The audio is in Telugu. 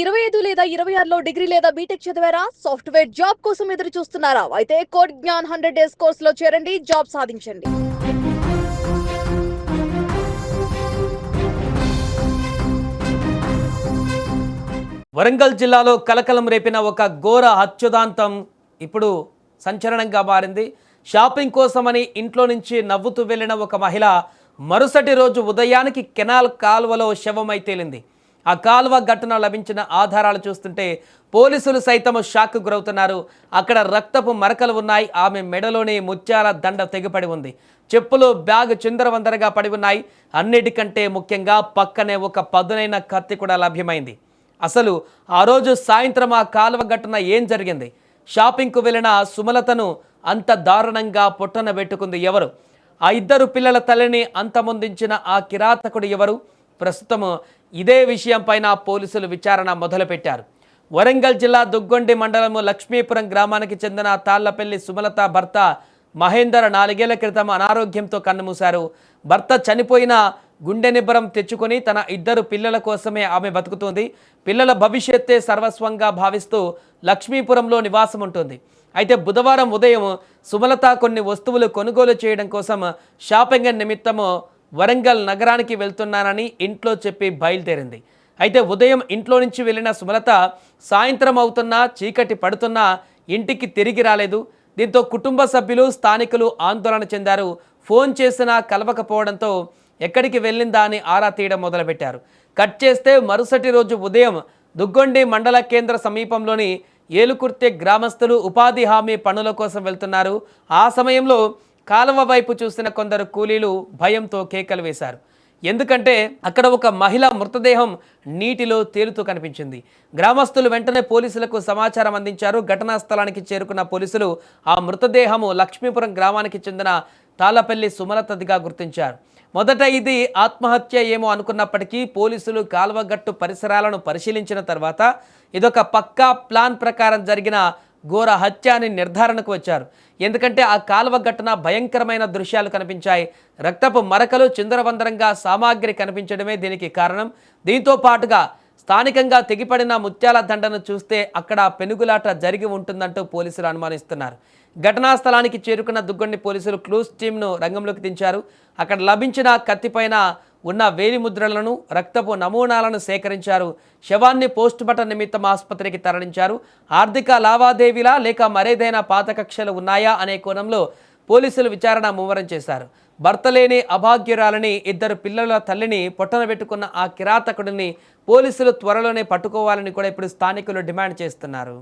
25 లేదా 26లో డిగ్రీ లేదా బీటెక్ చదివారా? సాఫ్ట్‌వేర్ జాబ్ కోసం ఎదురు చూస్తున్నారా? అయితే కోడ్ జ్ఞాన్ 100 డేస్ కోర్సులో చేరండి, జాబ్ సాధించండి. వరంగల్ జిల్లాలో కలకలం రేపిన ఒక ఘోర హత్యుదాంతం ఇప్పుడు సంచలనంగా మారింది. షాపింగ్ కోసమని ఇంట్లో నుంచి నవ్వుతూ వెళ్లిన ఒక మహిళ మరుసటి రోజు ఉదయానికి కెనాల్ కాలువలో శవమై తేలింది. ఆ కాలువ ఘటన లభించిన ఆధారాలు చూస్తుంటే పోలీసులు సైతం షాక్ గురవుతున్నారు. అక్కడ రక్తపు మరకలు ఉన్నాయి. ఆమె మెడలోని ముత్యాల దండ తెగిపడి ఉంది. చెప్పులు, బ్యాగ్ చిందరవందరగా పడి ఉన్నాయి. అన్నిటికంటే ముఖ్యంగా పక్కనే ఒక పదునైన కత్తి కూడా లభ్యమైంది. అసలు ఆ రోజు సాయంత్రం ఆ కాలువ ఘటన ఏం జరిగింది? షాపింగ్కు వెళ్ళిన సుమలతను అంత దారుణంగా పొట్టన పెట్టుకుంది ఎవరు? ఆ ఇద్దరు పిల్లల తల్లిని అంతమొందించిన ఆ కిరాతకుడు ఎవరు? ప్రస్తుతం ఇదే విషయం పైన పోలీసులు విచారణ మొదలుపెట్టారు. వరంగల్ జిల్లా దుగ్గొండి మండలం లక్ష్మీపురం గ్రామానికి చెందిన తాళ్లపల్లి సుమలత భర్త మహేందర్ 4 ఏళ్ల క్రితం అనారోగ్యంతో కన్నుమూశారు. భర్త చనిపోయిన గుండె నిబ్బరం తెచ్చుకొని తన ఇద్దరు పిల్లల కోసమే ఆమె బతుకుతుంది. పిల్లల భవిష్యత్తే సర్వస్వంగా భావిస్తూ లక్ష్మీపురంలో నివాసం ఉంటుంది. అయితే బుధవారం ఉదయం సుమలత కొన్ని వస్తువులు కొనుగోలు చేయడం కోసం షాపింగ్ నిమిత్తము వరంగల్ నగరానికి వెళ్తున్నానని ఇంట్లో చెప్పి బయలుదేరింది. అయితే ఉదయం ఇంట్లో నుంచి వెళ్ళిన సుమలత సాయంత్రం అవుతున్నా, చీకటి పడుతున్నా ఇంటికి తిరిగి రాలేదు. దీంతో కుటుంబ సభ్యులు, స్థానికులు ఆందోళన చెందారు. ఫోన్ చేసినా కలవకపోవడంతో ఎక్కడికి వెళ్ళిందా అని ఆరా తీయడం మొదలుపెట్టారు. కట్ చేస్తే మరుసటి రోజు ఉదయం దుగ్గొండి మండల కేంద్ర సమీపంలోని ఏలుకుర్తి గ్రామస్తులు ఉపాధి హామీ పనుల కోసం వెళ్తున్నారు. ఆ సమయంలో కాలువ వైపు చూసిన కొందరు కూలీలు భయంతో కేకలు వేశారు. ఎందుకంటే అక్కడ ఒక మహిళ మృతదేహం నీటిలో తేలుతూ కనిపించింది. గ్రామస్తులు వెంటనే పోలీసులకు సమాచారం అందించారు. ఘటనా స్థలానికి చేరుకున్న పోలీసులు ఆ మృతదేహము లక్ష్మీపురం గ్రామానికి చెందిన తాళ్లపల్లి సుమలతదిగా గుర్తించారు. మొదట ఇది ఆత్మహత్య ఏమో అనుకున్నప్పటికీ పోలీసులు కాలువగట్టు పరిసరాలను పరిశీలించిన తర్వాత ఇదొక పక్కా ప్లాన్ ప్రకారం జరిగిన ఘోర హత్య అని నిర్ధారణకు వచ్చారు. ఎందుకంటే ఆ కాలువ ఘటన భయంకరమైన దృశ్యాలు కనిపించాయి. రక్తపు మరకలు, చిందరవందరంగా సామాగ్రి కనిపించడమే దీనికి కారణం. దీంతో పాటుగా స్థానికంగా తెగిపడిన ముత్యాల దండను చూస్తే అక్కడ పెనుగులాట జరిగి ఉంటుందంటూ పోలీసులు అనుమానిస్తున్నారు. ఘటనా స్థలానికి చేరుకున్న దుగ్గొండి పోలీసులు క్లూస్ టీమ్ను రంగంలోకి దించారు. అక్కడ లభించిన కత్తిపైన ఉన్న వేలిముద్రలను, రక్తపు నమూనాలను సేకరించారు. శవాన్ని పోస్టుమార్టం నిమిత్తం ఆసుపత్రికి తరలించారు. ఆర్థిక లావాదేవీలా లేక మరేదైనా పాత కక్షలు ఉన్నాయా అనే కోణంలో పోలీసులు విచారణ ముమ్మరం చేశారు. భర్త లేని అభాగ్యురాలని, ఇద్దరు పిల్లల తల్లిని పొట్టన పెట్టుకున్న ఆ కిరాతకుడిని పోలీసులు త్వరలోనే పట్టుకోవాలని కూడా ఇప్పుడు స్థానికులు డిమాండ్ చేస్తున్నారు.